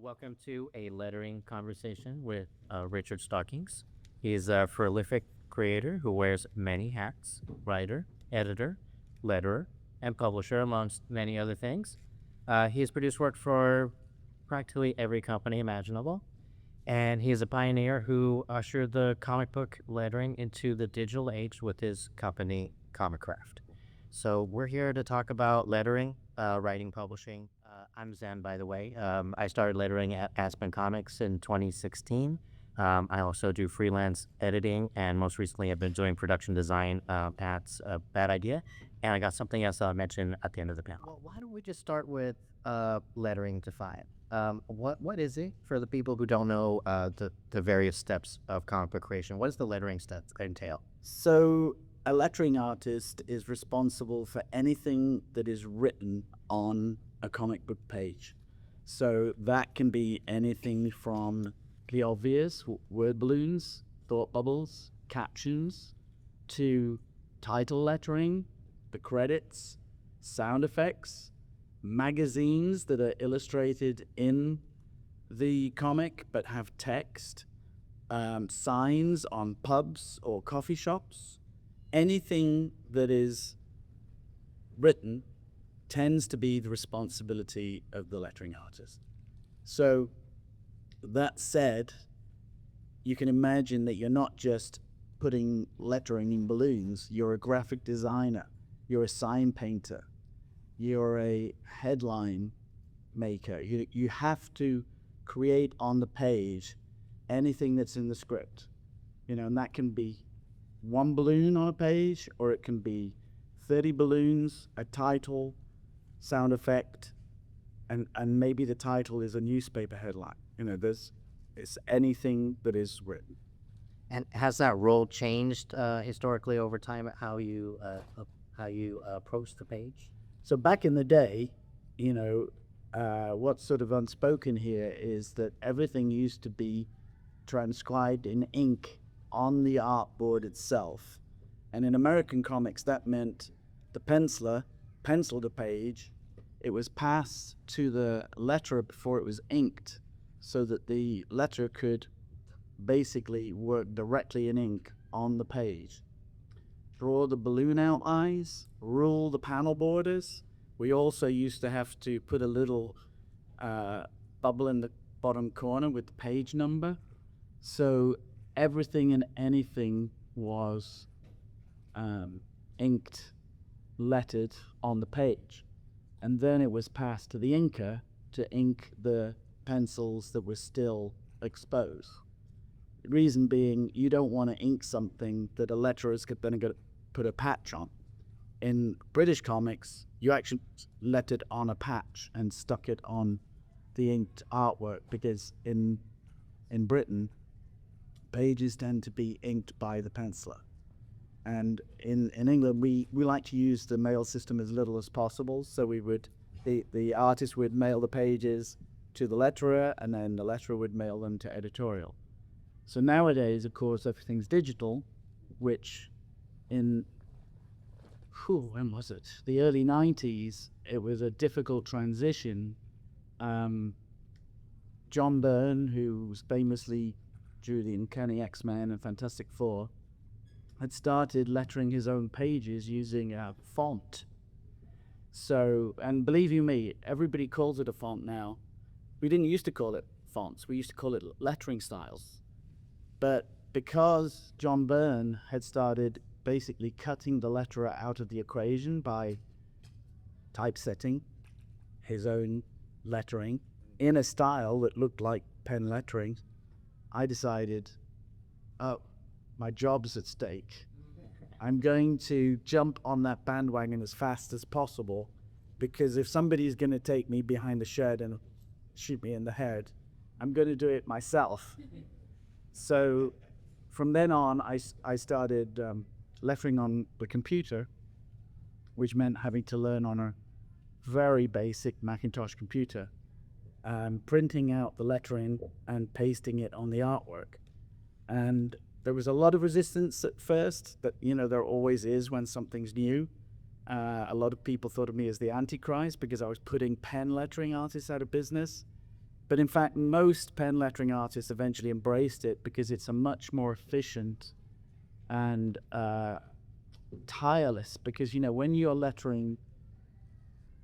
Welcome to a lettering conversation with Richard Starkings. He's a prolific creator who wears many hats: writer, editor, letterer, and publisher, amongst many other things. He has produced work for practically every company imaginable, and he is a pioneer who ushered the comic book lettering into the digital age with his company, Comicraft. So we're here to talk about lettering, writing, publishing. I'm Zen, by the way. I started lettering at Aspen Comics in 2016. I also do freelance editing, and most recently I've been doing production design at Bad Idea. And I got something else I'll mention at the end of the panel. Well, why don't we just start with lettering defined? What is it for the people who don't know the various steps of comic book creation? What does the lettering steps entail? So a lettering artist is responsible for anything that is written on a comic book page. So that can be anything from the obvious word balloons, thought bubbles, captions, to title lettering, the credits, sound effects, magazines that are illustrated in the comic but have text, signs on pubs or coffee shops. Anything that is written tends to be the responsibility of the lettering artist. So that said, you can imagine that you're not just putting lettering in balloons. You're a graphic designer, you're a sign painter, you're a headline maker. You have to create on the page anything that's in the script, and that can be one balloon on a page, or it can be 30 balloons, a title, sound effect, and maybe the title is a newspaper headline. It's anything that is written. And has that role changed historically over time? How you approach the page? So back in the day, what's sort of unspoken here is that everything used to be transcribed in ink on the artboard itself. And in American comics, that meant the penciler penciled a page. It was passed to the letterer before it was inked, so that the letterer could basically work directly in ink on the page. Draw the balloon outlines, rule the panel borders. We also used to have to put a little bubble in the bottom corner with the page number. So everything and anything was inked, lettered on the page. And then it was passed to the inker to ink the pencils that were still exposed. The reason being, you don't want to ink something that a letterer is then going to put a patch on. In British comics, you actually lettered on a patch and stuck it on the inked artwork, because in Britain, pages tend to be inked by the penciler. And in England, we like to use the mail system as little as possible. So the artist would mail the pages to the letterer, and then the letterer would mail them to editorial. So nowadays, of course, everything's digital, which when was it? The early 90s, it was a difficult transition. John Byrne, who was famously drew the Uncanny X-Men and Fantastic Four, had started lettering his own pages using a font. So, and believe you me, everybody calls it a font now. We didn't used to call it fonts. We used to call it lettering styles. But because John Byrne had started basically cutting the letterer out of the equation by typesetting his own lettering in a style that looked like pen lettering, I decided, my job's at stake. I'm going to jump on that bandwagon as fast as possible, because if somebody's going to take me behind the shed and shoot me in the head, I'm going to do it myself. So from then on, I started lettering on the computer, which meant having to learn on a very basic Macintosh computer, printing out the lettering and pasting it on the artwork. And there was a lot of resistance at first, that there always is when something's new. A lot of people thought of me as the Antichrist because I was putting pen lettering artists out of business. But in fact, most pen lettering artists eventually embraced it because it's a much more efficient and tireless. Because, you know, when you're lettering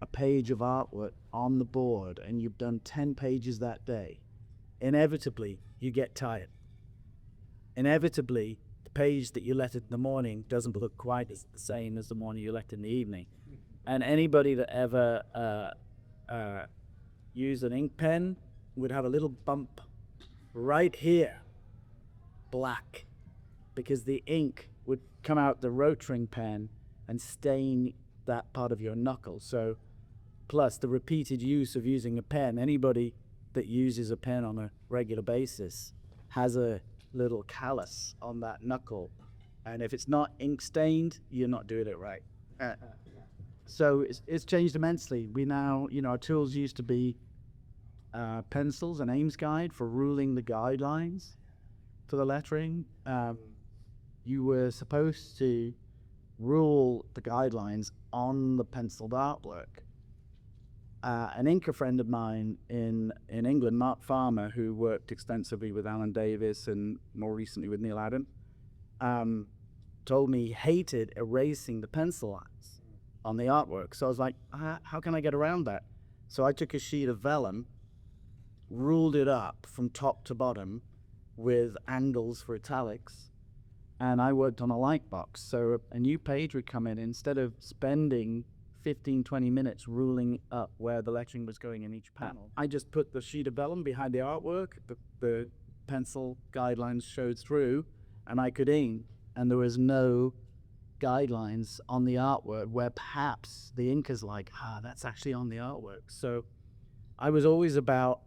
a page of artwork on the board and you've done 10 pages that day, inevitably you get tired. Inevitably, the page that you lettered in the morning doesn't look quite as the same as the one you lettered in the evening. And anybody that ever used an ink pen would have a little bump right here, black, because the ink would come out the rotring pen and stain that part of your knuckle. So, plus the repeated use of using a pen, anybody that uses a pen on a regular basis has a little callus on that knuckle. And if it's not ink stained, you're not doing it right. So it's changed immensely. We now, you know, our tools used to be pencils, an Ames guide for ruling the guidelines for the lettering. You were supposed to rule the guidelines on the penciled artwork. An inker friend of mine in England, Mark Farmer, who worked extensively with Alan Davis and more recently with Neil Adam, told me he hated erasing the pencil lines on the artwork. So I was like, how can I get around that? So I took a sheet of vellum, ruled it up from top to bottom with angles for italics, and I worked on a light box. So a new page would come in, instead of spending 15-20 minutes ruling up where the lettering was going in each panel, I just put the sheet of vellum behind the artwork, the pencil guidelines showed through, and I could ink, and there was no guidelines on the artwork where perhaps the inker's like, that's actually on the artwork. So I was always about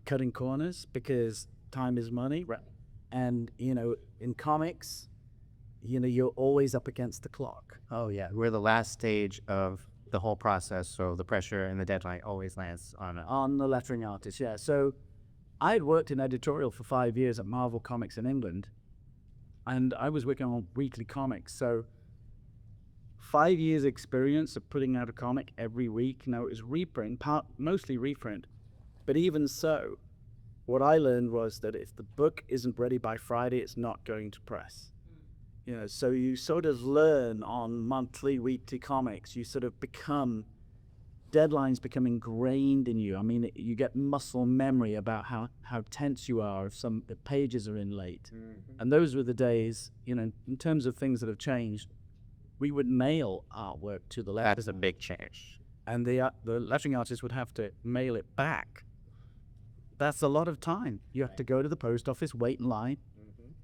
cutting corners because time is money. Right. And, you know, in comics, you know, you're always up against the clock. Oh yeah, we're the last stage of the whole process, so the pressure and the deadline always lands on the lettering artist. Yeah. So I had worked in editorial for 5 years at Marvel Comics in England, and I was working on weekly comics. So 5 years experience of putting out a comic every week. Now it was reprint, mostly reprint, but even so, what I learned was that if the book isn't ready by Friday, it's not going to press. You know, so you sort of learn on monthly, weekly comics. You sort of become, deadlines become ingrained in you. I mean, you get muscle memory about how tense you are if some pages are in late. Mm-hmm. And those were the days, you know, in terms of things that have changed, we would mail artwork to the letter. That is a big change. And the lettering artist would have to mail it back. That's a lot of time. You have to go to the post office, wait in line,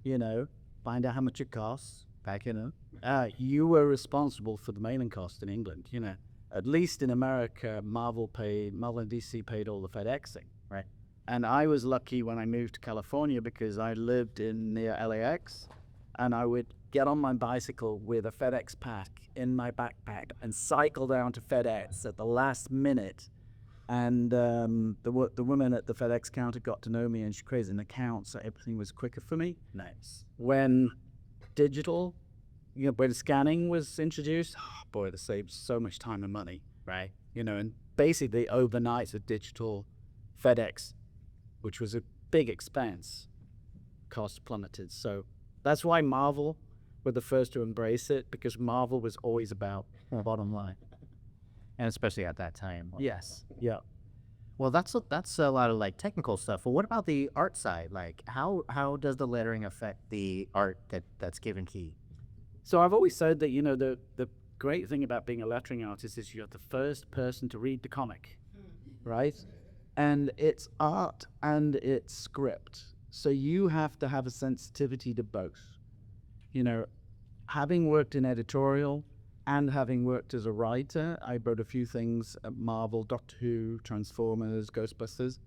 you know, find out how much it costs, back in it. You were responsible for the mailing cost in England, you know. At least in America, Marvel and DC paid all the FedExing. Right. And I was lucky when I moved to California because I lived near LAX, and I would get on my bicycle with a FedEx pack in my backpack and cycle down to FedEx at the last minute. And the woman at the FedEx counter got to know me, and she created an account, so everything was quicker for me. Nice. When digital, you know, when scanning was introduced, oh boy, that saved so much time and money. Right. You know, and basically overnight the digital FedEx, which was a big expense, cost plummeted. So that's why Marvel were the first to embrace it, because Marvel was always about bottom line. And especially at that time. Yes. Yeah. Well, that's a lot of like technical stuff. Well, what about the art side? Like, how does the lettering affect the art that's given to you? So I've always said that, you know, the great thing about being a lettering artist is you're the first person to read the comic, right? And it's art and it's script. So you have to have a sensitivity to both. You know, having worked in editorial and having worked as a writer, I wrote a few things at Marvel, Doctor Who, Transformers, Ghostbusters.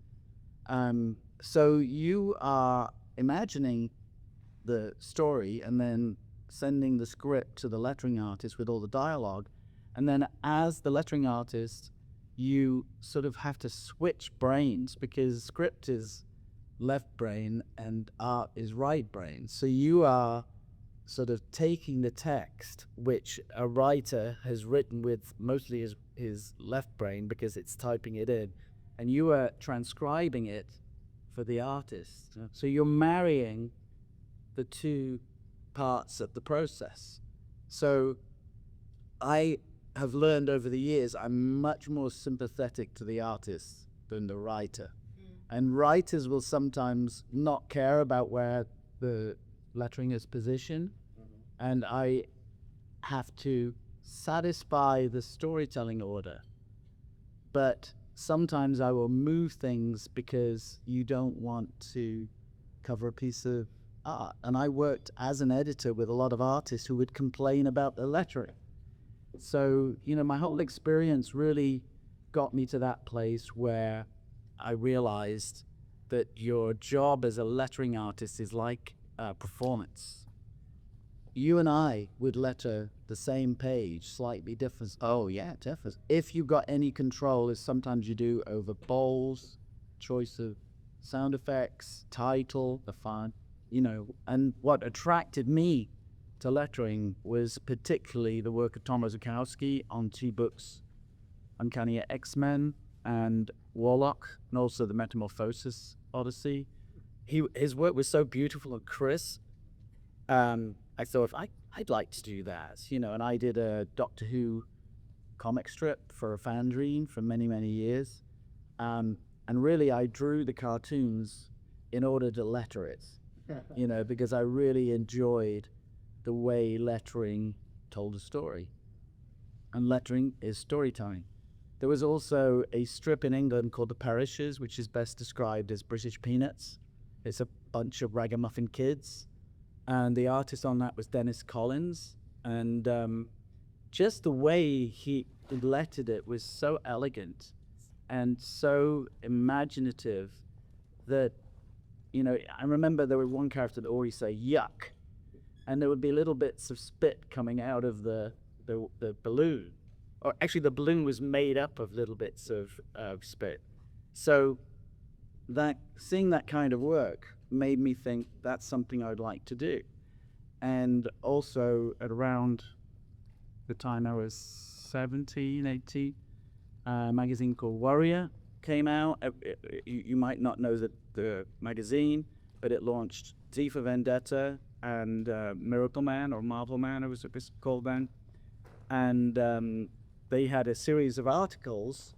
So you are imagining the story and then sending the script to the lettering artist with all the dialogue. And then as the lettering artist, you sort of have to switch brains, because script is left brain and art is right brain. So you are sort of taking the text, which a writer has written with mostly his left brain because it's typing it in, and you are transcribing it for the artist. So you're marrying the two parts of the process. So I have learned over the years I'm much more sympathetic to the artist than the writer. And writers will sometimes not care about where the lettering is positioned. And I have to satisfy the storytelling order. But sometimes I will move things because you don't want to cover a piece of art. And I worked as an editor with a lot of artists who would complain about the lettering. So, my whole experience really got me to that place where I realized that your job as a lettering artist is like a performance. You and I would letter the same page, slightly different. Oh, yeah, different. If you got any control, as sometimes you do, over bowls, choice of sound effects, title, the font, And what attracted me to lettering was particularly the work of Tom Rozakowski on two books, Uncanny X-Men and Warlock, and also the Metamorphosis Odyssey. His work was so beautiful and crisp. I thought I'd like to do that, and I did a Doctor Who comic strip for a Fandrine for many, many years. And really I drew the cartoons in order to letter it, because I really enjoyed the way lettering told a story. And lettering is storytelling. There was also a strip in England called The Perishers, which is best described as British Peanuts. It's a bunch of ragamuffin kids. And the artist on that was Dennis Collins. And just the way he lettered it was so elegant and so imaginative that, I remember there was one character that always say, yuck. And there would be little bits of spit coming out of the balloon. Or actually, the balloon was made up of little bits of spit. So seeing that kind of work made me think that's something I'd like to do. And also at around the time I was 17, 18, a magazine called Warrior came out. You might not know the magazine, but it launched D for Vendetta and Miracle Man or Marvel Man, it was called then. And they had a series of articles.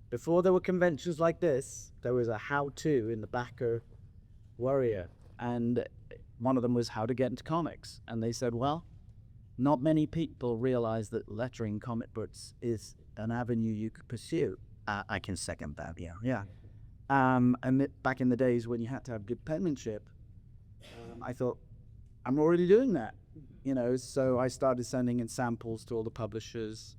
Before there were conventions like this, there was a how-to in the back of Warrior. And one of them was how to get into comics. And they said, well, not many people realize that lettering comic books is an avenue you could pursue. I can second that, yeah. And back in the days when you had to have good penmanship, I thought, I'm already doing that, so I started sending in samples to all the publishers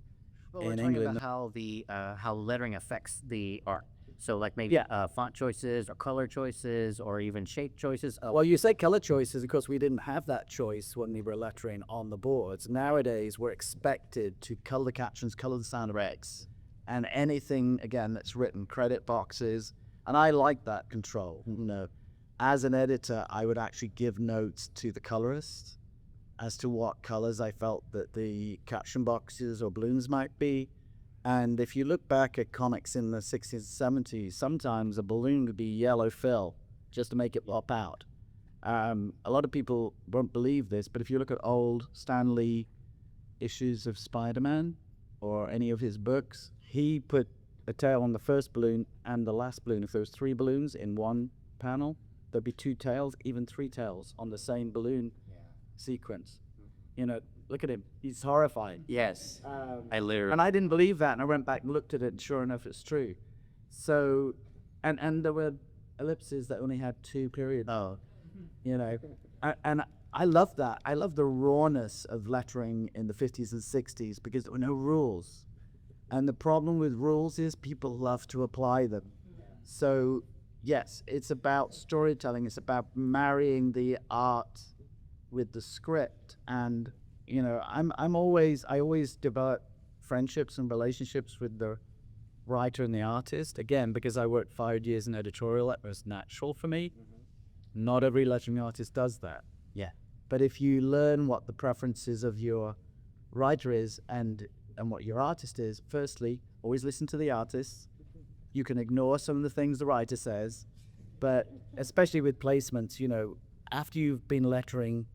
in England. About how lettering affects the art. So like maybe font choices or color choices or even shape choices. Well, you say color choices, of course, we didn't have that choice when we were lettering on the boards. Nowadays, we're expected to color the captions, color the sound effects, and anything, again, that's written, credit boxes. And I like that control. As an editor, I would actually give notes to the colorist as to what colors I felt that the caption boxes or balloons might be. And if you look back at comics in the 60s and 70s, sometimes a balloon would be yellow fill just to make it pop out. A lot of people won't believe this, but if you look at old Stan Lee issues of Spider-Man or any of his books, he put a tail on the first balloon and the last balloon. If there was 3 balloons in one panel, there'd be 2 tails, even 3 tails on the same balloon sequence. Look at him. He's horrified. Yes. And I didn't believe that, and I went back and looked at it, and sure enough, it's true. So, and there were ellipses that only had 2 periods. And I love that. I love the rawness of lettering in the 50s and 60s because there were no rules. And the problem with rules is people love to apply them. So, yes, it's about storytelling. It's about marrying the art with the script. And I always develop friendships and relationships with the writer and the artist, again, because I worked 5 years in editorial. That was natural for me. Not every lettering artist does that. But if you learn what the preferences of your writer is and what your artist is, firstly, always listen to the artist. You can ignore some of the things the writer says, but especially with placements, after you've been lettering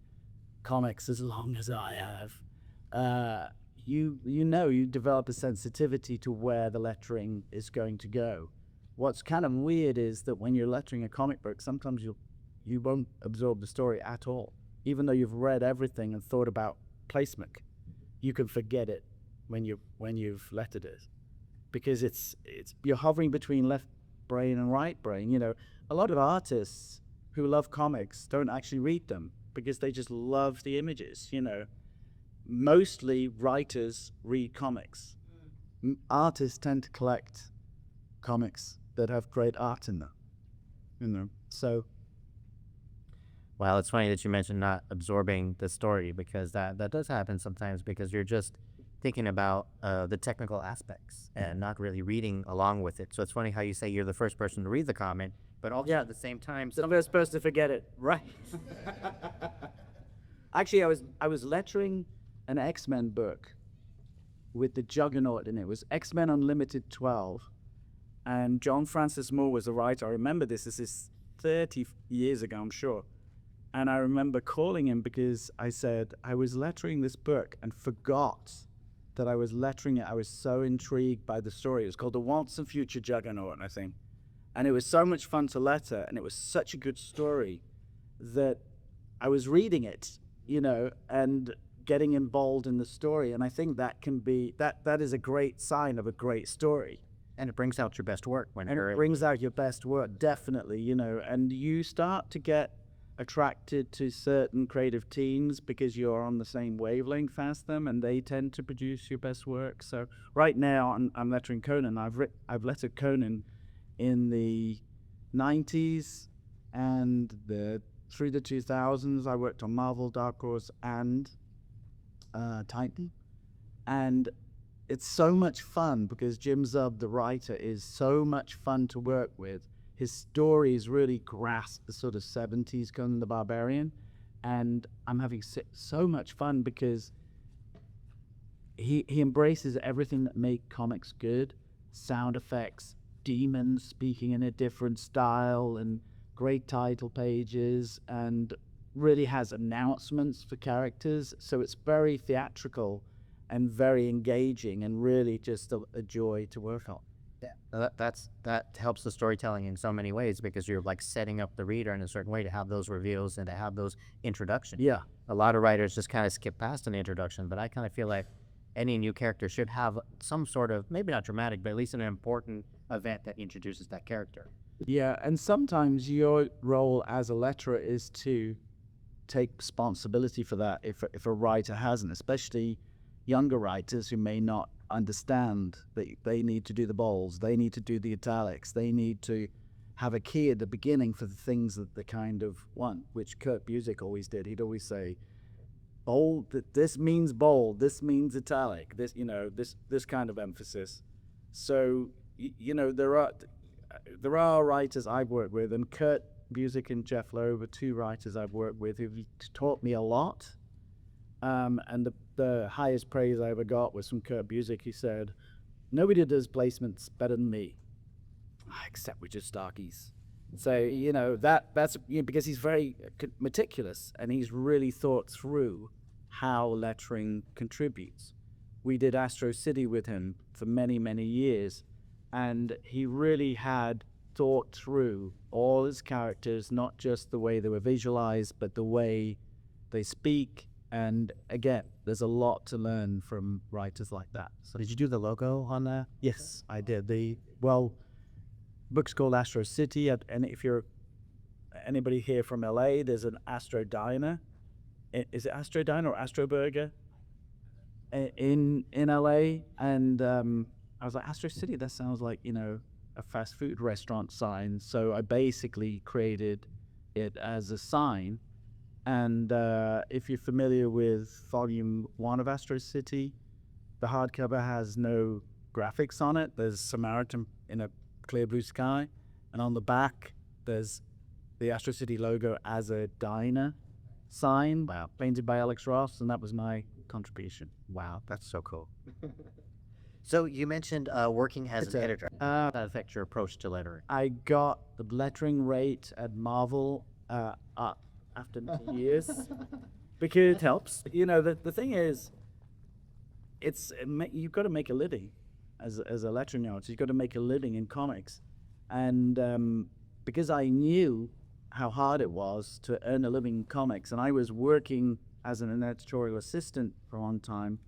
comics as long as I have, you develop a sensitivity to where the lettering is going to go. What's kind of weird is that when you're lettering a comic book, sometimes you won't absorb the story at all, even though you've read everything and thought about placement. You can forget it when you've lettered it, because it's you're hovering between left brain and right brain. A lot of artists who love comics don't actually read them because they just love the images. Mostly writers read comics. Artists tend to collect comics that have great art in them. So Well, it's funny that you mentioned not absorbing the story, because that does happen sometimes, because you're just thinking about the technical aspects and not really reading along with it. So it's funny how you say you're the first person to read the comic, but also at the same time, the first person to forget it, right? Actually, I was lettering an X-Men book with the Juggernaut in it. It was X-Men Unlimited 12, and John Francis Moore was the writer. I remember this is 30 years ago, I'm sure. And I remember calling him because I said I was lettering this book and forgot that I was lettering it. I was so intrigued by the story. It was called The Once and Future Juggernaut, I think. And it was so much fun to letter, and it was such a good story that I was reading it, and getting involved in the story. And I think that can be, that is a great sign of a great story. and it brings out your best work when And it brings out your best work, definitely, and you start to get attracted to certain creative teams because you're on the same wavelength as them, and they tend to produce your best work. So right now I'm lettering Conan. I've lettered Conan in the 90s and through the 2000s. I worked on Marvel, Dark Horse, and Titan, and it's so much fun because Jim Zub, the writer, is so much fun to work with. His stories really grasp the sort of 70s Conan the Barbarian, and I'm having so much fun because he embraces everything that make comics good: sound effects, demons speaking in a different style, and great title pages, and really has announcements for characters. So it's very theatrical and very engaging, and really just a joy to work on. Yeah, that helps the storytelling in so many ways, because you're like setting up the reader in a certain way to have those reveals and to have those introductions. Yeah. A lot of writers just kind of skip past an introduction, but I kind of feel like any new character should have some sort of, maybe not dramatic, but at least an important event that introduces that character. Yeah, and sometimes your role as a letterer is to take responsibility for that if a writer hasn't, especially younger writers who may not understand that they need to do the bolds, they need to do the italics, they need to have a key at the beginning for the things that they kind of want, which Kurt Busiek always did. He'd always say, bold, this means bold, this means italic, this kind of emphasis. So there are writers I've worked with, and Kurt Busiek and Jeff Loeb are two writers I've worked with who've taught me a lot. And the highest praise I ever got was from Kurt Busiek. He said, "Nobody does placements better than me, except Richard Starkings." So that's because he's very meticulous, and he's really thought through how lettering contributes. We did Astro City with him for many, many years, and he really had thought through all his characters, not just the way they were visualized, but the way they speak. And again, there's a lot to learn from writers like that. So did you do the logo on that? Yes, I did. Book's called Astro City, and if you're anybody here from LA, there's an Astro Diner. Is it Astro Diner or Astro Burger in LA? And I was like, Astro City, that sounds like a fast food restaurant sign. So I basically created it as a sign. And if you're familiar with Volume 1 of Astro City, the hardcover has no graphics on it. There's Samaritan in a clear blue sky. And on the back, there's the Astro City logo as a diner sign, painted by Alex Ross, and that was my contribution. Wow, that's so cool. So you mentioned working as It's an a- editor. How did that affect your approach to lettering? I got the lettering rate at Marvel up after many years because it helps. You know, the thing is, you've got to make a living as a lettering artist. You've got to make a living in comics, and because I knew how hard it was to earn a living in comics, and I was working as an editorial assistant for a long time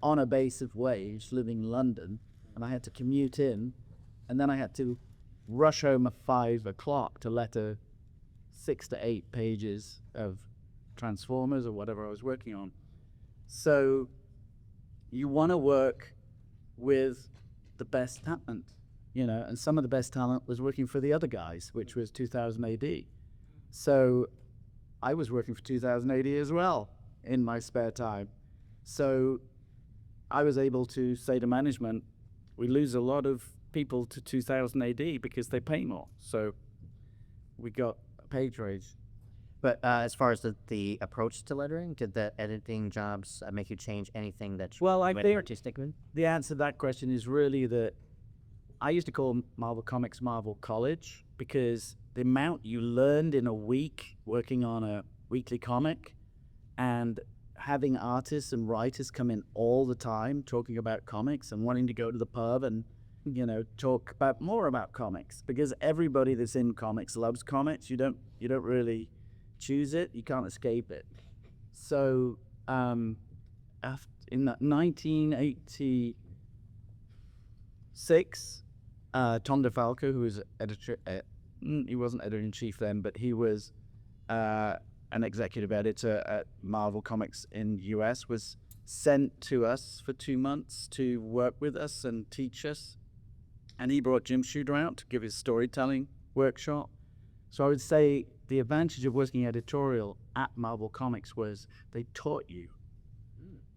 on a base of wage, living in London, and I had to commute in, and then I had to rush home at 5 o'clock to letter 6 to 8 pages of Transformers or whatever I was working on. So you want to work with the best talent, you know, and some of the best talent was working for the other guys, which was 2000 AD. So I was working for 2000 AD as well in my spare time. So I was able to say to management, we lose a lot of people to 2000 AD because they pay more. So we got a page raise. But as far as the approach to lettering, did the editing jobs make you change anything that you Well, I went think artistic with? the answer to that question is really that I used to call Marvel Comics Marvel College because the amount you learned in a week working on a weekly comic and having artists and writers come in all the time talking about comics and wanting to go to the pub and, you know, talk about more about comics, because everybody that's in comics loves comics. You don't really choose it. You can't escape it. So in 1986, Tom DeFalco, who was editor, he wasn't editor-in-chief then, but he was an executive editor at Marvel Comics in the US, was sent to us for 2 months to work with us and teach us. And he brought Jim Shooter out to give his storytelling workshop. So I would say the advantage of working editorial at Marvel Comics was they taught you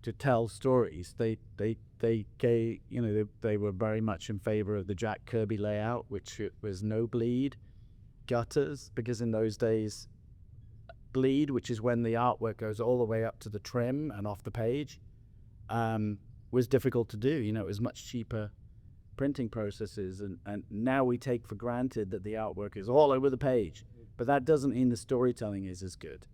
to tell stories. They gave, you know, they were very much in favor of the Jack Kirby layout, which was no bleed, gutters, because in those days, bleed, which is when the artwork goes all the way up to the trim and off the page, was difficult to do. You know, it was much cheaper printing processes, and now we take for granted that the artwork is all over the page, but that doesn't mean the storytelling is as good.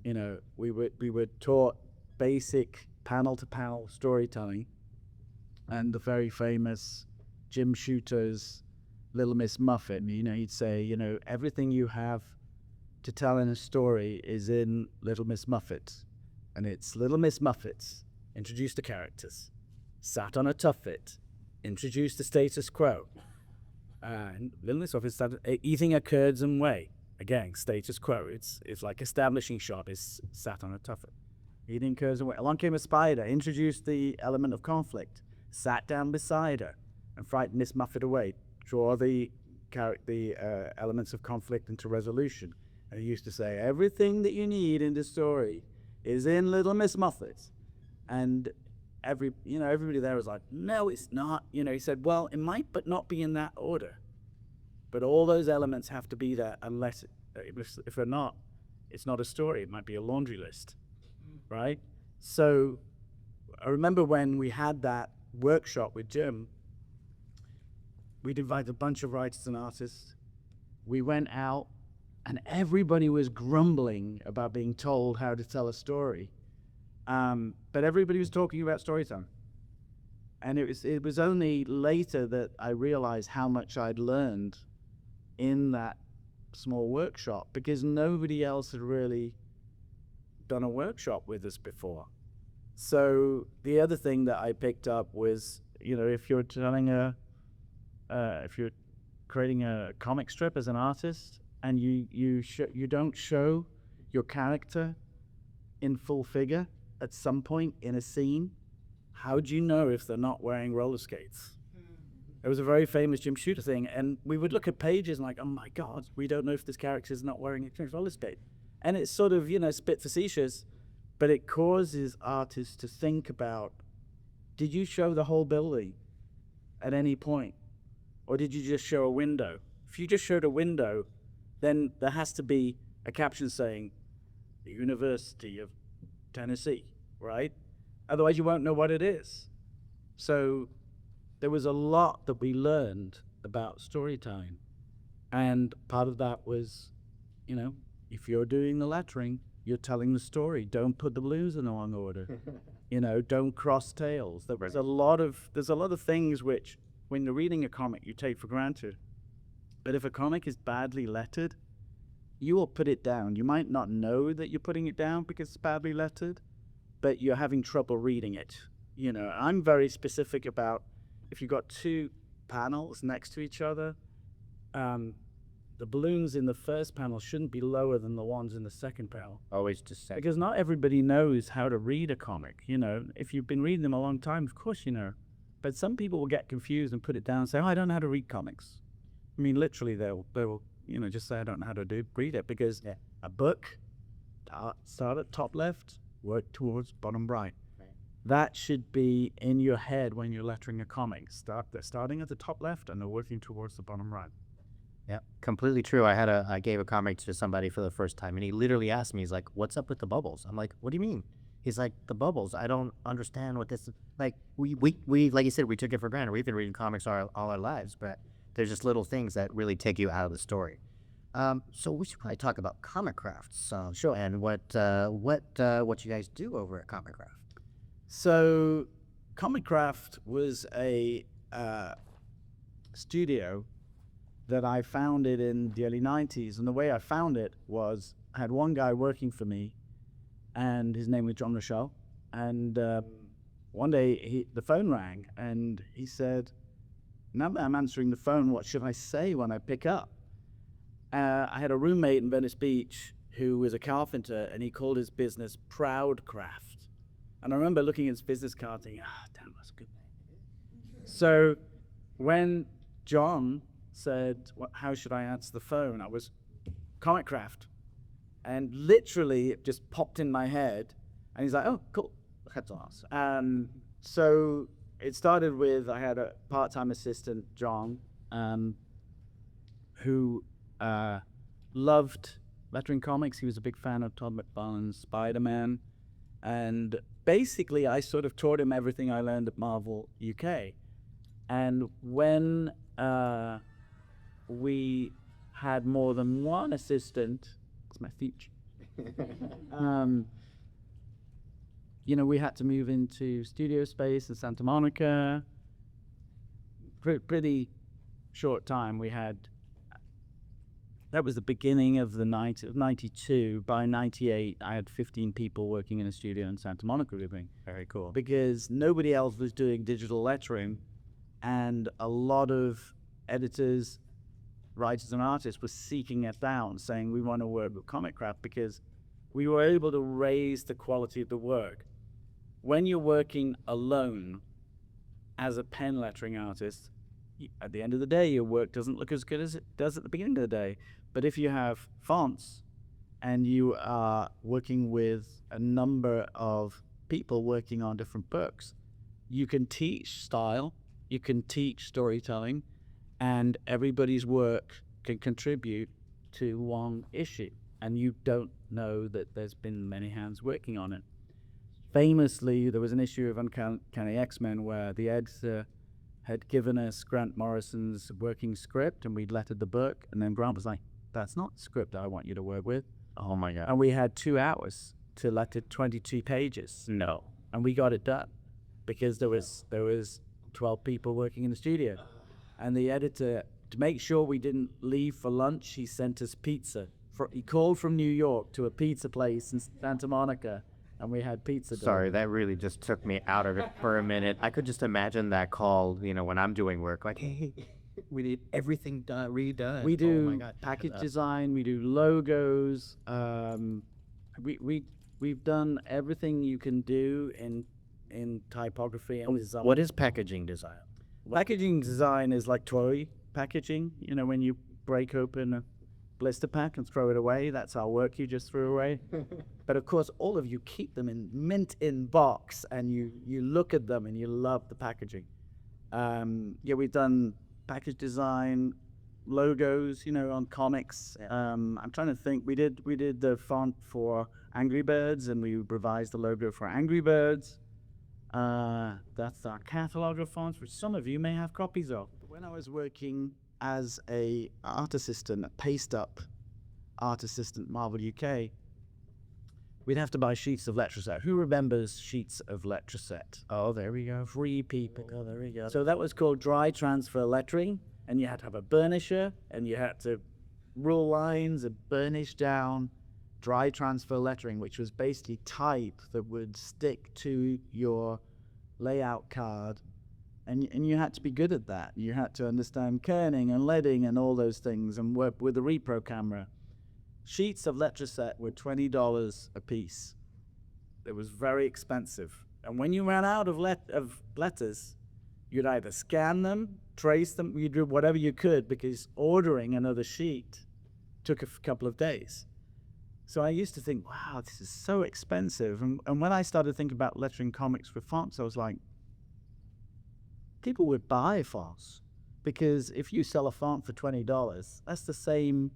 You know, we were taught basic panel-to-panel storytelling, and the very famous Jim Shooter's Little Miss Muffet, you know, he'd say, you know, everything you have to tell in a story is in Little Miss Muffet, and it's Little Miss Muffet introduced the characters, sat on a tuffet, introduced the status quo, and Little Miss Muffet started eating a curd's whey. Again, status quo. It's like establishing shot is sat on a tuffet, eating curds and whey. Along came a spider, introduced the element of conflict, sat down beside her, and frightened Miss Muffet away. Draw the elements of conflict into resolution. And he used to say, everything that you need in the story is in Little Miss Muffet. And everybody there was like, no, it's not. You know, he said, well, it might, but not be in that order. But all those elements have to be there, unless if they're not, it's not a story. It might be a laundry list, right? So I remember when we had that workshop with Jim, we'd invited a bunch of writers and artists. We went out, and everybody was grumbling about being told how to tell a story. But everybody was talking about storytelling. And it was only later that I realized how much I'd learned in that small workshop, because nobody else had really done a workshop with us before. So the other thing that I picked up was, you know, if you're creating a comic strip as an artist, and you don't show your character in full figure at some point in a scene, how do you know if they're not wearing roller skates? It was a very famous Jim Shooter thing, and we would look at pages and like, oh my God, we don't know if this character is not wearing a roller skate. And it's sort of, you know, spit facetious, but it causes artists to think about, did you show the whole building at any point? Or did you just show a window? If you just showed a window, then there has to be a caption saying, the University of Tennessee, right? Otherwise you won't know what it is. So there was a lot that we learned about storytelling. And part of that was, you know, if you're doing the lettering, you're telling the story. Don't put the balloons in the wrong order. Don't cross tails. There's a lot of things which, when you're reading a comic, you take for granted. But if a comic is badly lettered, you will put it down. You might not know that you're putting it down because it's badly lettered, but you're having trouble reading it. I'm very specific about if you've got two panels next to each other, the balloons in the first panel shouldn't be lower than the ones in the second panel. Always just say. Because not everybody knows how to read a comic. If you've been reading them a long time, of course you know. But some people will get confused and put it down and say, "Oh, I don't know how to read comics." I mean, literally, they'll just say, "I don't know how to read it," because a book start at top left, work towards bottom right. That should be in your head when you're lettering a comic. They're starting at the top left and they're working towards the bottom right. Yeah, completely true. I gave a comic to somebody for the first time, and he literally asked me, he's like, "What's up with the bubbles?" I'm like, "What do you mean?" He's like, "The bubbles. I don't understand what this is." Like, we like you said, we took it for granted. We've been reading comics all our lives, but there's just little things that really take you out of the story. So we should probably talk about Comicraft, Sure. and what you guys do over at Comicraft. So, Comicraft was a studio that I founded in the early 90s. And the way I found it was I had one guy working for me, and his name was John Rochelle. And one day the phone rang, and he said, "Now that I'm answering the phone, what should I say when I pick up?" I had a roommate in Venice Beach who was a carpenter, and he called his business Proud Craft. And I remember looking at his business card thinking, damn, that's a good name. So when John said, "How should I answer the phone?" I was Comicraft. And literally it just popped in my head. And he's like, "Oh, cool. That's awesome." So it started with, I had a part-time assistant, John, who loved lettering comics. He was a big fan of Todd McFarlane's Spider-Man. And basically, I sort of taught him everything I learned at Marvel UK. And when we had more than one assistant, it's my feature, we had to move into studio space in Santa Monica. Pretty short time. That was the beginning of the night of 92. By 98, I had 15 people working in a studio in Santa Monica living. Very cool. Because nobody else was doing digital lettering, and a lot of editors, writers, and artists were seeking it out, saying, "We want to work with Comicraft," because we were able to raise the quality of the work. When you're working alone as a pen lettering artist, at the end of the day, your work doesn't look as good as it does at the beginning of the day. But if you have fonts and you are working with a number of people working on different books, you can teach style, you can teach storytelling, and everybody's work can contribute to one issue. And you don't know that there's been many hands working on it. Famously, there was an issue of Uncanny X-Men where the editor had given us Grant Morrison's working script, and we'd lettered the book, and then Grant was like, "That's not the script I want you to work with." Oh my God. And we had 2 hours to letter 22 pages. No. And we got it done because there was 12 people working in the studio. And the editor, to make sure we didn't leave for lunch, he sent us pizza. He called from New York to a pizza place in Santa Monica, and we had pizza. Sorry, that really just took me out of it for a minute. I could just imagine that call, when I'm doing work, like, "Hey, we need everything redone." We do Oh my God. package design, we do logos. We've done everything you can do in typography and design. What is packaging design? Packaging design is like toy packaging. When you break open a blister pack and throw it away, that's our work you just threw away. But of course, all of you keep them in mint in box, and you look at them and you love the packaging. We've done package design, logos, on comics. I'm trying to think. We did the font for Angry Birds, and we revised the logo for Angry Birds. That's our catalog of fonts, which some of you may have copies of. When I was working as a art assistant, a paste up art assistant, Marvel UK, we'd have to buy sheets of Letraset. Who remembers sheets of Letraset? Oh, there we go. 3 people. Oh, there we go. So that was called dry transfer lettering, and you had to have a burnisher, and you had to rule lines and burnish down dry transfer lettering, which was basically type that would stick to your layout card. And you had to be good at that. You had to understand kerning and leading and all those things and work with the repro camera. Sheets of Letraset were $20 a piece. It was very expensive. And when you ran out of letters, you'd either scan them, trace them, you'd do whatever you could, because ordering another sheet took a couple of days. So I used to think, wow, this is so expensive. And when I started thinking about lettering comics with fonts, I was like, people would buy fonts, because if you sell a font for $20, that's the same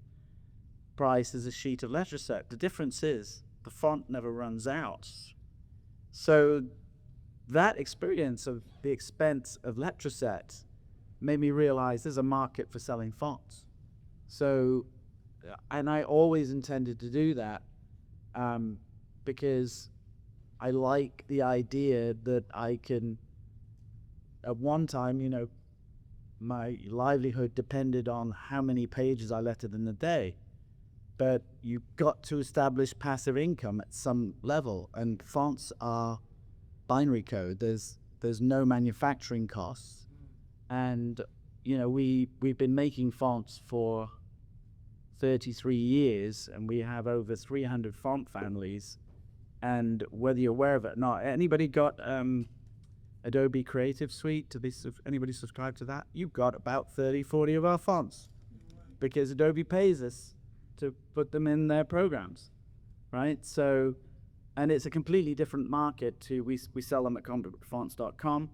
price as a sheet of Letraset. The difference is the font never runs out. So that experience of the expense of Letraset made me realize there's a market for selling fonts. So, and I always intended to do that, because I like the idea that I can, at one time, you know, my livelihood depended on how many pages I lettered in a day. But you've got to establish passive income at some level, and fonts are binary code. There's no manufacturing costs, and you know we've been making fonts for 33 years, and we have over 300 font families. And whether you're aware of it or not, anybody got Adobe Creative Suite? Anybody subscribe to that? You've got about 30, 40 of our fonts, because Adobe pays us to put them in their programs, right? So, and it's a completely different market to, we sell them at comicraft.com.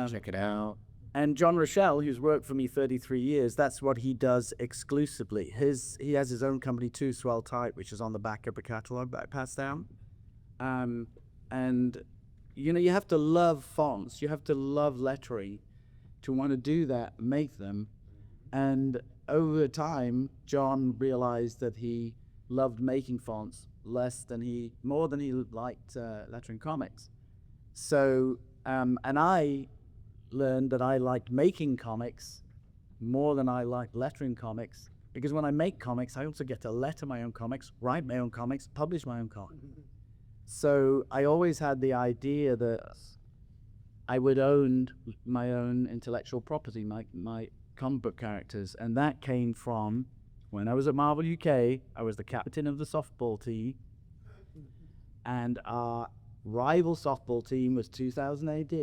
Check it out. And John Rochelle, who's worked for me 33 years, that's what he does exclusively. He has his own company too, Swell Type, which is on the back of the catalog that I passed down. And, you know, you have to love fonts. You have to love lettering to want to do that, make them. And over time, John realized that he loved making fonts more than he liked lettering comics. So, and I learned that I liked making comics more than I liked lettering comics, because when I make comics, I also get to letter my own comics, write my own comics, publish my own comics. So I always had the idea that I would own my own intellectual property, my comic book characters, and that came from when I was at Marvel UK. I was the captain of the softball team, and our rival softball team was 2000 AD,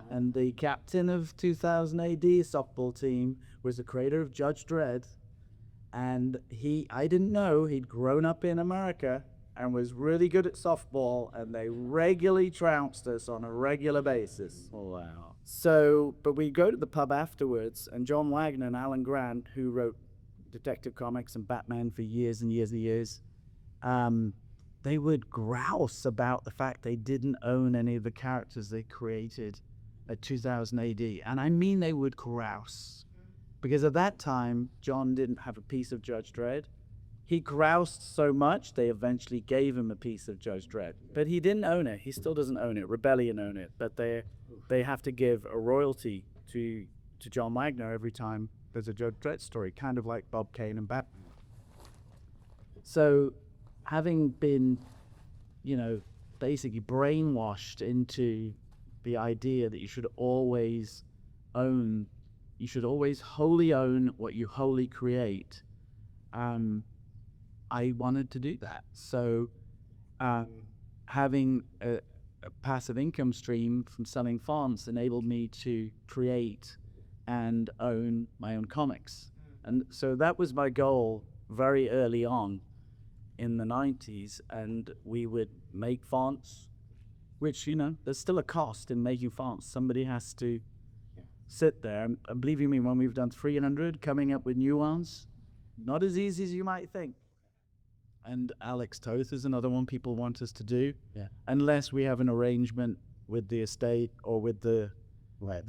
and the captain of 2000 AD softball team was the creator of Judge Dredd, and I didn't know he'd grown up in America and was really good at softball, and they regularly trounced us on a regular basis. Oh, wow. So, but we go to the pub afterwards, and John Wagner and Alan Grant, who wrote Detective Comics and Batman for years and years and years, they would grouse about the fact they didn't own any of the characters they created at 2000 AD. And I mean they would grouse. Because at that time, John didn't have a piece of Judge Dredd. He groused so much, they eventually gave him a piece of Judge Dredd. But he didn't own it. He still doesn't own it. Rebellion own it. But they have to give a royalty to John Wagner every time there's a Judge Dredd story, kind of like Bob Kane and Batman. So, having been, you know, basically brainwashed into the idea that you should always wholly own what you wholly create, I wanted to do that. So having a passive income stream from selling fonts enabled me to create and own my own comics. And so that was my goal very early on in the 90s. And we would make fonts, which, you know, there's still a cost in making fonts. Somebody has to sit there. And believe me, when we've done 300, coming up with new ones, not as easy as you might think. And Alex Toth is another one people want us to do, unless we have an arrangement with the estate or with the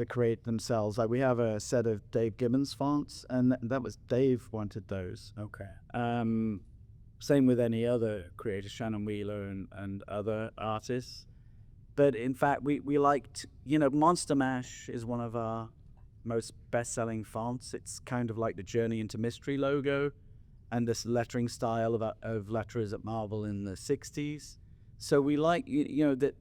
creator themselves. Like we have a set of Dave Gibbons fonts, and that was Dave wanted those. Okay. Same with any other creator, Shannon Wheeler and other artists. But in fact, we liked, Monster Mash is one of our most best-selling fonts. It's kind of like the Journey into Mystery logo and this lettering style of letterers at Marvel in the 60s. So we like, that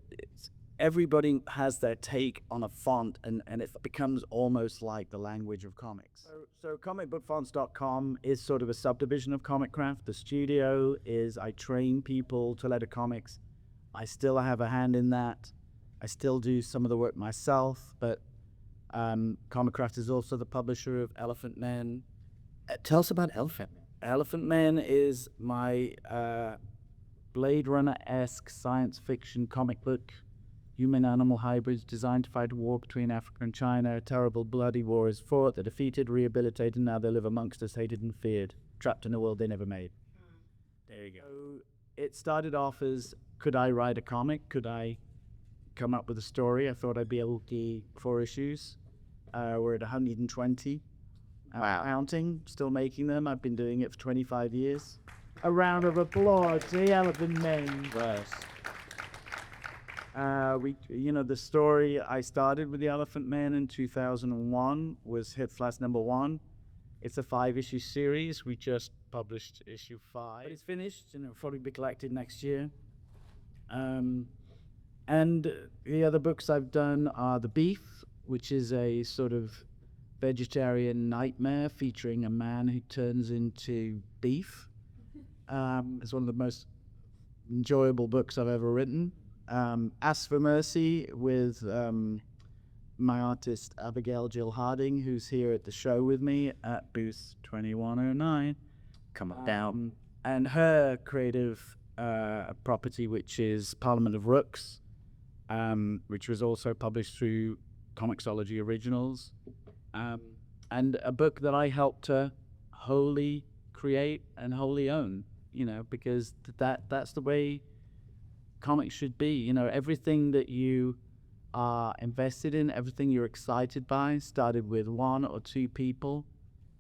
everybody has their take on a font, and it becomes almost like the language of comics. So comicbookfonts.com is sort of a subdivision of Comicraft. The studio is, I train people to letter comics. I still have a hand in that. I still do some of the work myself, but Comicraft is also the publisher of Elephant Men. Tell us about Elephant Man. Elephant Men is my Blade Runner-esque science fiction comic book. Human-animal hybrids designed to fight a war between Africa and China. A terrible, bloody war is fought. They're defeated, rehabilitated, and now they live amongst us, hated and feared, trapped in a world they never made. There you go. So it started off as, could I write a comic? Could I come up with a story? I thought I'd be able to do 4 issues. We're at 120. Wow. Counting, still making them. I've been doing it for 25 years. A round of applause to the Elephant Men. Yes. The story I started with the Elephant Man in 2001 was hit flash #1. It's a 5-issue series. We just published issue 5. But it's finished, and it'll probably be collected next year. And the other books I've done are The Beef, which is a sort of vegetarian nightmare featuring a man who turns into beef. It's one of the most enjoyable books I've ever written. Ask for Mercy with my artist Abigail Jill Harding, who's here at the show with me at booth 2109. Come on down. And her creative property, which is Parliament of Rooks, which was also published through Comixology Originals, and a book that I helped her wholly create and wholly own, because that's the way comics should be. Everything that you are invested in, everything you're excited by, started with 1 or 2 people,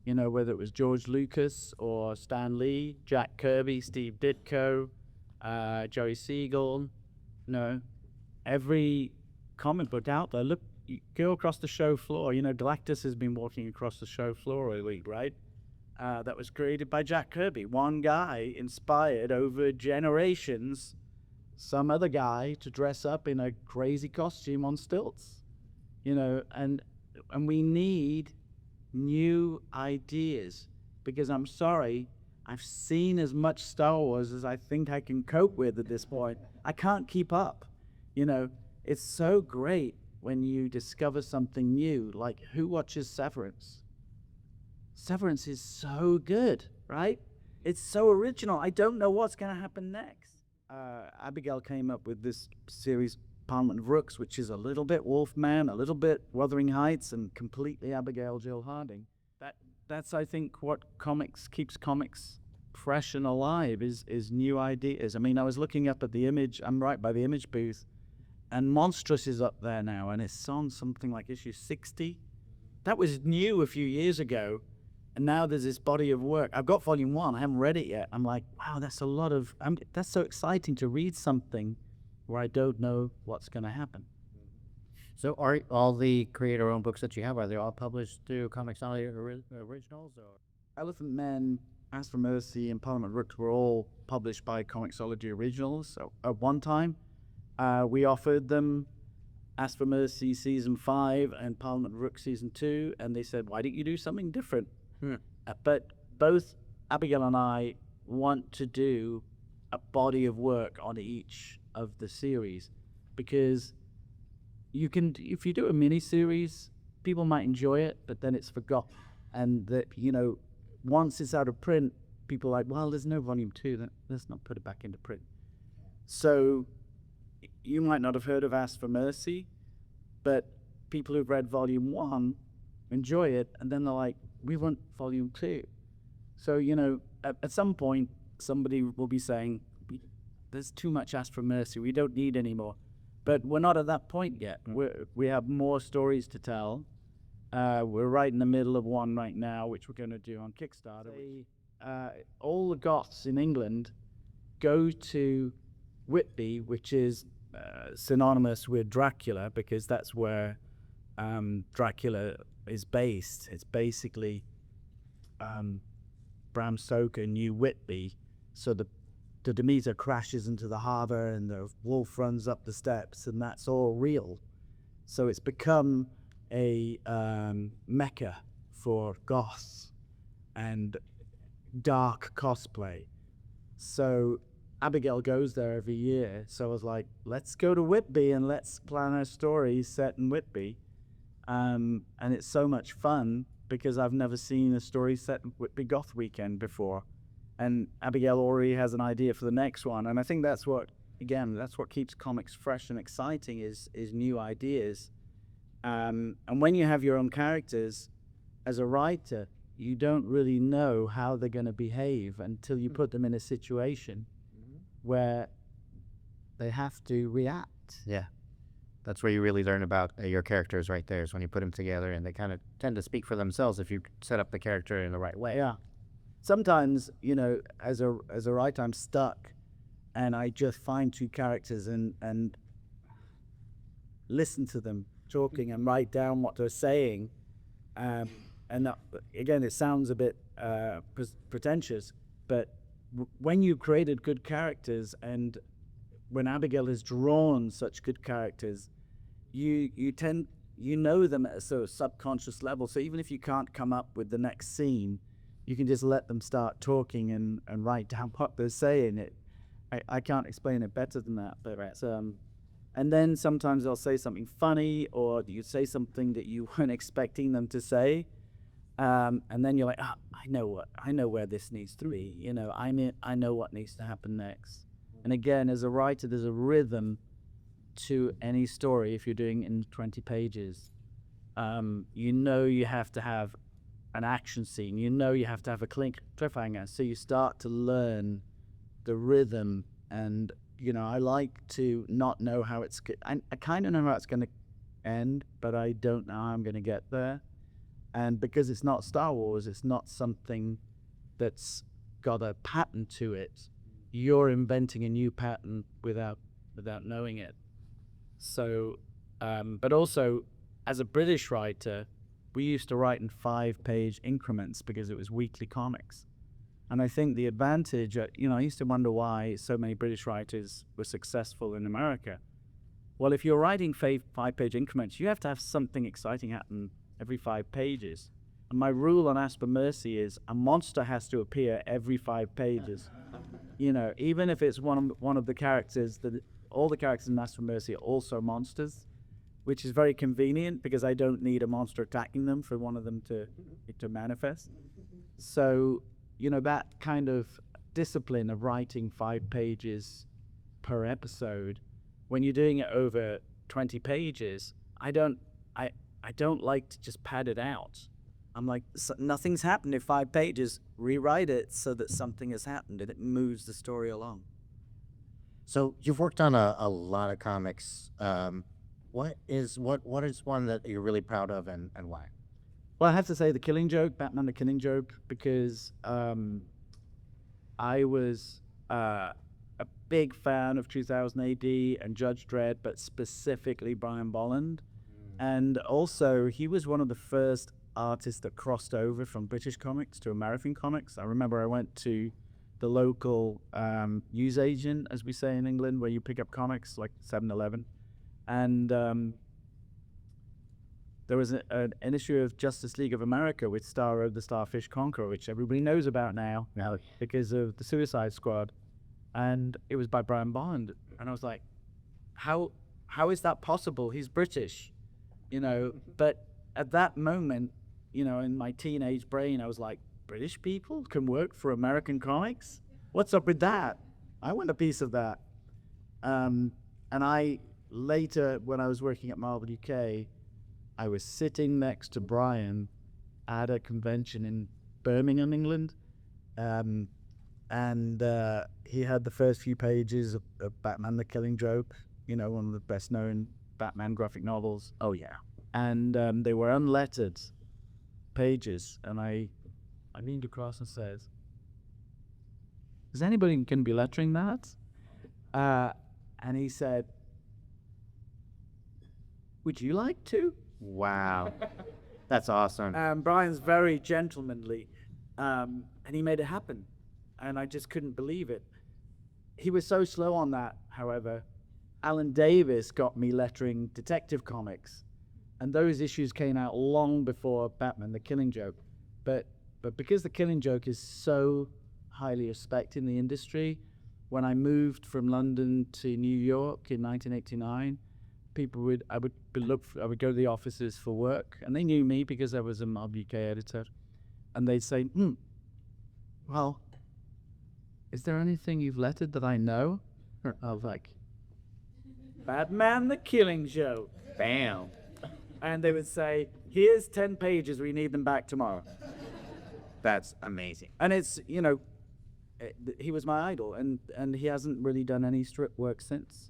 whether it was George Lucas or Stan Lee, Jack Kirby, Steve Ditko, Joey Siegel. Every comic book out there, look, you go across the show floor. Galactus has been walking across the show floor a week, right? That was created by Jack Kirby. One guy inspired over generations some other guy to dress up in a crazy costume on stilts, and we need new ideas, because I'm sorry, I've seen as much Star Wars as I think I can cope with at this point. I can't keep up. It's so great when you discover something new. Like, who watches Severance? Severance is so good, right? It's so original. I don't know what's going to happen next. Abigail came up with this series, Parliament of Rooks, which is a little bit Wolfman, a little bit Wuthering Heights, and completely Abigail Jill Harding. That's I think what keeps comics fresh and alive is new ideas. I mean, I was looking up at the Image. I'm right by the Image booth, and Monstrous is up there now, and it's on something like issue 60. That was new a few years ago. And now there's this body of work. I've got volume 1. I haven't read it yet. I'm like, wow, that's a lot of... that's so exciting to read something where I don't know what's going to happen. So are all the creator-owned books that you have, are they all published through Comixology Originals? Or? Elephant Men, Ask for Mercy, and Parliament Rooks were all published by Comixology Originals. So at one time, we offered them Ask for Mercy Season 5 and Parliament Rooks Season 2, and they said, why don't you do something different? But both Abigail and I want to do a body of work on each of the series, because you can, if you do a mini series, people might enjoy it, but then it's forgotten. And that, once it's out of print, people are like, well, there's no volume 2, let's not put it back into print. So you might not have heard of Ask for Mercy, but people who've read volume 1 enjoy it, and then they're like, we want volume 2. So, at some point, somebody will be saying, there's too much Ask for Mercy, we don't need any more. but we're not at that point yet. We have more stories to tell. We're right in the middle of one right now, which we're going to do on Kickstarter. All the Goths in England go to Whitby, which is synonymous with Dracula, because that's where Dracula is based. It's basically Bram Stoker knew Whitby, so the Demeter crashes into the harbor and the wolf runs up the steps, and that's all real. So it's become a mecca for goths and dark cosplay. So Abigail goes there every year. So I was like, let's go to Whitby and let's plan our story set in Whitby. And it's so much fun because I've never seen a story set in Whitby Goth Weekend before. And Abigail already has an idea for the next one. And I think that's what keeps comics fresh and exciting is new ideas. And when you have your own characters, as a writer, you don't really know how they're going to behave until you put them in a situation where they have to react. Yeah. That's where you really learn about your characters right there, is when you put them together, and they kind of tend to speak for themselves if you set up the character in the right way. Yeah. Sometimes, as a writer, I'm stuck, and I just find two characters and listen to them talking and write down what they're saying. And that, again, it sounds a bit pretentious, but when you created good characters, when Abigail has drawn such good characters, you know them at a sort of subconscious level. So even if you can't come up with the next scene, you can just let them start talking and write down what they're saying. I can't explain it better than that. But and then sometimes they'll say something funny, or you say something that you weren't expecting them to say, and then you're like, I know where this needs to be. I know what needs to happen next. And again, as a writer, there's a rhythm to any story. If you're doing in 20 pages, you have to have an action scene. You have to have a cliffhanger. So you start to learn the rhythm. And, I like to not know how I kind of know how it's going to end, but I don't know how I'm going to get there. And because it's not Star Wars, it's not something that's got a pattern to it. You're inventing a new pattern without knowing it. So, but also, as a British writer, we used to write in 5-page increments because it was weekly comics. And I think the advantage, I used to wonder why so many British writers were successful in America. Well, if you're writing 5-page increments, you have to have something exciting happen every 5 pages. And my rule on Aspen Mercy is a monster has to appear every 5 pages. Even if it's one of the characters, all the characters in Aspen Mercy are also monsters, which is very convenient because I don't need a monster attacking them for one of them to manifest. So, that kind of discipline of writing 5 pages per episode, when you're doing it over 20 pages, I don't like to just pad it out. I'm like, nothing's happened in 5 pages. Rewrite it so that something has happened and it moves the story along. So you've worked on a lot of comics. What is one that you're really proud of, and why? Well, I have to say The Killing Joke, Batman the Killing Joke, because I was a big fan of 2000 AD and Judge Dredd, but specifically Brian Bolland. And also, he was one of the first artists that crossed over from British comics to American comics. I remember I went to the local newsagent, as we say in England, where you pick up comics, like 7-Eleven. And there was an issue of Justice League of America with Starro the Starfish Conqueror, which everybody knows about now because of the Suicide Squad. And it was by Brian Bond. And I was like, how is that possible? He's British, But at that moment, in my teenage brain, I was like, British people can work for American comics? What's up with that? I want a piece of that. And I later, when I was working at Marvel UK, I was sitting next to Brian at a convention in Birmingham, England. And he had the first few pages of Batman the Killing Joke. one of the best known Batman graphic novels. Oh yeah. And they were unlettered pages. And I leaned across and said, "Is anybody going to be lettering that?" And he said, "Would you like to?" Wow. That's awesome. Brian's very gentlemanly, and he made it happen. And I just couldn't believe it. He was so slow on that, however. Alan Davis got me lettering Detective Comics, and those issues came out long before Batman: The Killing Joke. But because The Killing Joke is so highly respected in the industry, when I moved from London to New York in 1989, I would go to the offices for work, and they knew me because I was a Mob UK editor, and they'd say, "Well, is there anything you've lettered that I know?" I was like, "Batman: The Killing Joke." Bam. And they would say, "Here's 10 pages, we need them back tomorrow." That's amazing. And it's, he was my idol, and he hasn't really done any strip work since.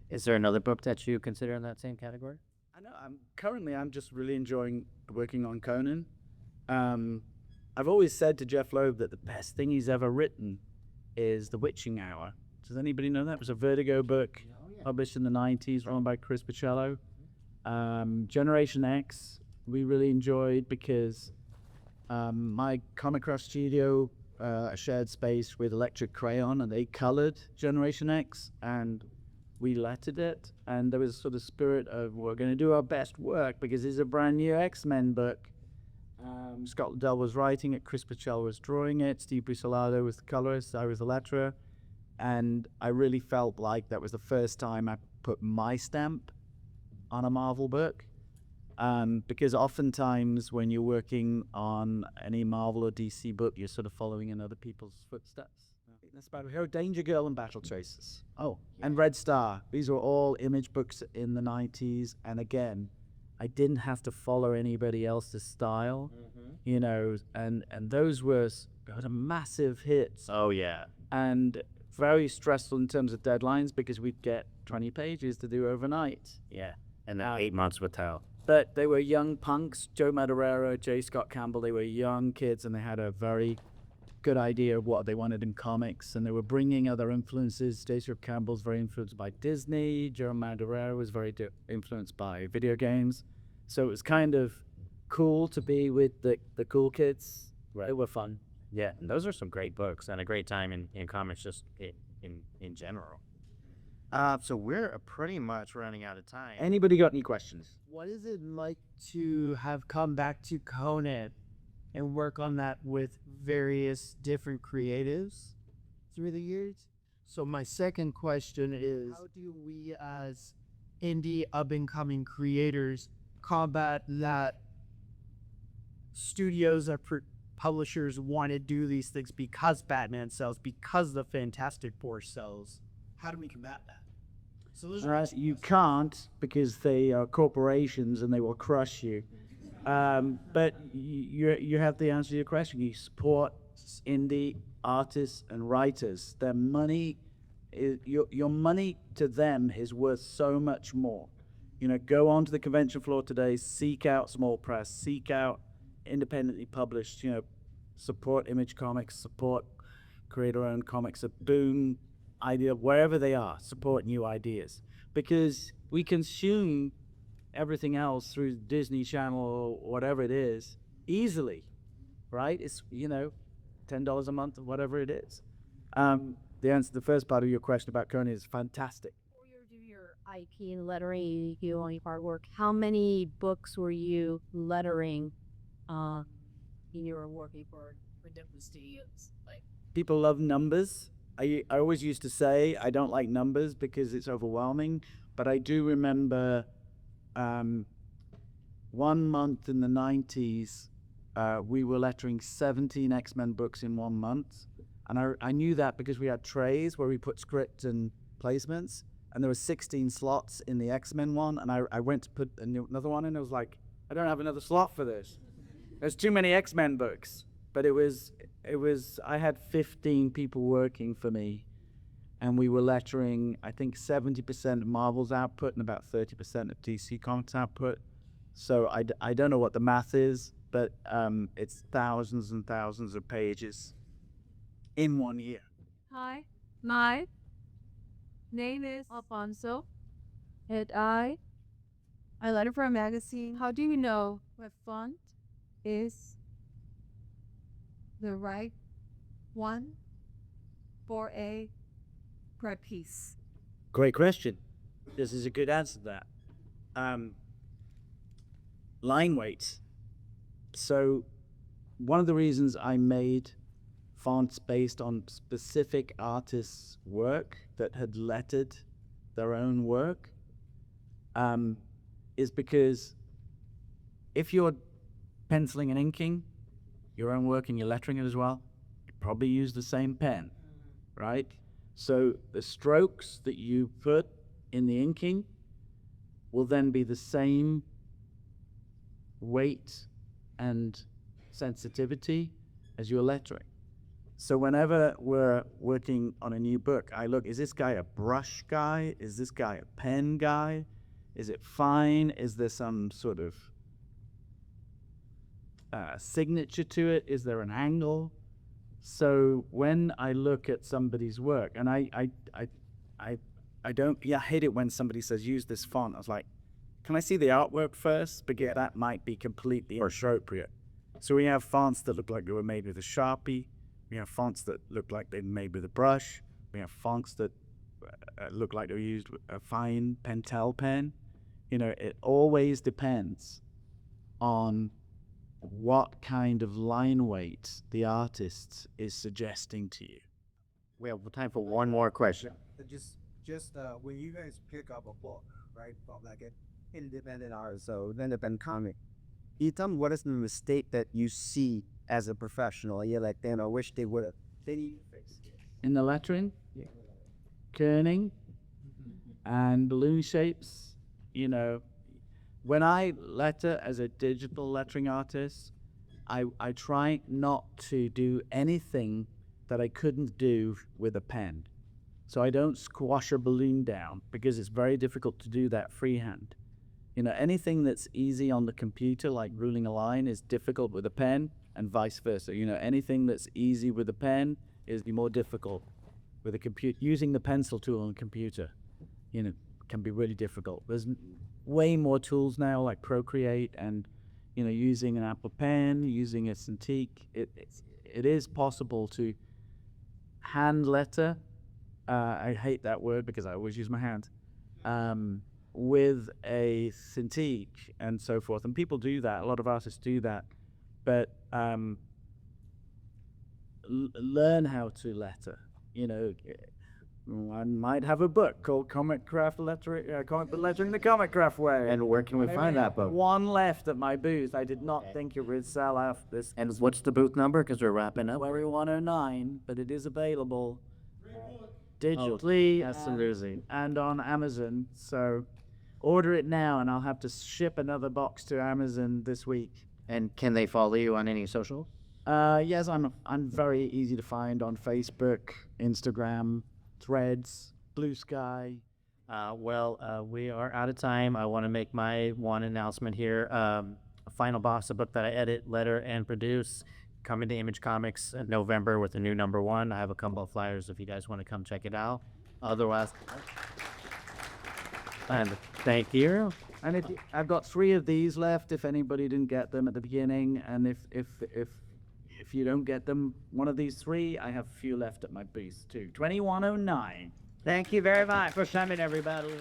Is there another book that you consider in that same category? I know, I'm just really enjoying working on Conan. I've always said to Jeff Loeb that the best thing he's ever written is The Witching Hour. Does anybody know that? It was a Vertigo book published in the 90s, written by Chris Picciello. Generation X, we really enjoyed because my Comicraft studio shared space with Electric Crayon, and they colored Generation X, and we lettered it. And there was sort of spirit of, we're going to do our best work because it's a brand new X-Men book. Scott Liddell was writing it, Chris Picciello was drawing it, Steve Busolato was the colorist, I was the letterer, and I really felt like that was the first time I put my stamp on a Marvel book, because oftentimes when you're working on any Marvel or DC book, you're sort of following in other people's footsteps. That's about Hero, Danger Girl, and Battle Chasers. Oh, and Red Star. These were all Image books in the 90s, and again, I didn't have to follow anybody else's style, and those were massive hits. Oh yeah. And very stressful in terms of deadlines because we'd get 20 pages to do overnight. Yeah. And then 8 months with Tal. But they were young punks, Joe Madureira, J. Scott Campbell. They were young kids, and they had a very good idea of what they wanted in comics, and they were bringing other influences. J. Scott Campbell's very influenced by Disney. Joe Madureira was very influenced by video games. So it was kind of cool to be with the cool kids. Right. They were fun. Yeah, and those are some great books and a great time in comics just in general. So we're pretty much running out of time. Anybody got any questions? What is it like to have come back to Conan and work on that with various different creatives through the years? So my second question is, how do we as indie up-and-coming creators combat that studios or publishers want to do these things because Batman sells, because the Fantastic Four sells? How do we combat that? So those are You can't, because they are corporations and they will crush you. But you have the answer to your question. You support indie artists and writers. Their money, your money to them is worth so much more. Go onto the convention floor today, seek out small press, seek out independently published, support Image Comics, support creator-owned comics, a Boom, Idea, wherever they are, support new ideas. Because we consume everything else through Disney Channel or whatever it is easily, right? It's, $10 a month or whatever it is. The answer to the first part of your question about Conan is fantastic. Before you do your IP and lettering, you on your artwork, how many books were you lettering in your working for different studios? People love numbers. I always used to say I don't like numbers because it's overwhelming, but I do remember 1 month in the 90s, we were lettering 17 X-Men books in 1 month. And I knew that because we had trays where we put script and placements, and there were 16 slots in the X-Men one, and I went to put another one in, and I was like, I don't have another slot for this. There's too many X-Men books. But it was I had 15 people working for me, and we were lettering, I think, 70% of Marvel's output and about 30% of DC Comics output. So I don't know what the math is, but it's thousands and thousands of pages in 1 year. Hi, my name is Alfonso, and I letter for a magazine. How do you know what font is the right one for a per piece? Great question. This is a good answer to that. Line weights. So one of the reasons I made fonts based on specific artists' work that had lettered their own work is because if you're penciling and inking your own work and you're lettering it as well, you probably use the same pen, right? So the strokes that you put in the inking will then be the same weight and sensitivity as your lettering. So whenever we're working on a new book, I look, is this guy a brush guy? Is this guy a pen guy? Is it fine? Is there some sort of signature to it? Is there an angle? So when I look at somebody's work, and I don't, I hate it when somebody says, use this font. I was like, can I see the artwork first? Because that might be completely inappropriate. So we have fonts that look like they were made with a Sharpie. We have fonts that look like they're made with a brush. We have fonts that look like they were used with a fine Pentel pen. You know, it always depends on what kind of line weight the artist is suggesting to you. We have time for one more question. Just when you guys pick up a book, right, from like an independent artist, so independent comic, you tell me what is the mistake that you see as a professional? You're like, damn, I wish they would have. They need to fix it. In the lettering, kerning, and balloon shapes, you know, when I letter as a digital lettering artist, I try not to do anything that I couldn't do with a pen. So I don't squash a balloon down because it's very difficult to do that freehand. You know, anything that's easy on the computer, like ruling a line, is difficult with a pen, and vice versa. You know, anything that's easy with a pen is more difficult with a computer. Using the pencil tool on a computer, you know, can be really difficult. There's way more tools now, like Procreate, and you know, using an Apple Pen, using a Cintiq. It is possible to hand letter. I hate that word because I always use my hand. With a Cintiq and so forth, and people do that. A lot of artists do that, but learn how to letter. You know, I might have a book called Comicraft Lettering, Comic Book Lettering the Comicraft Way. And where can we find that book? One left at my booth. I did not think it would sell out this. And what's the booth number? Because we're wrapping up. February 109, but it is available digitally and on Amazon. So order it now, and I'll have to ship another box to Amazon this week. And can they follow you on any social? Yes, I'm very easy to find on Facebook, Instagram, Threads, Blue Sky. We are out of time. I want to make my one announcement here. Final Boss, a book that I edit, letter, and produce, coming to Image Comics in November with a new #1. I have a couple of flyers if you guys want to come check it out. Otherwise, and thank you. And I've got 3 of these left if anybody didn't get them at the beginning. And if you don't get them, one of these 3, I have a few left at my booth too. 2109. Thank you very much for coming, everybody.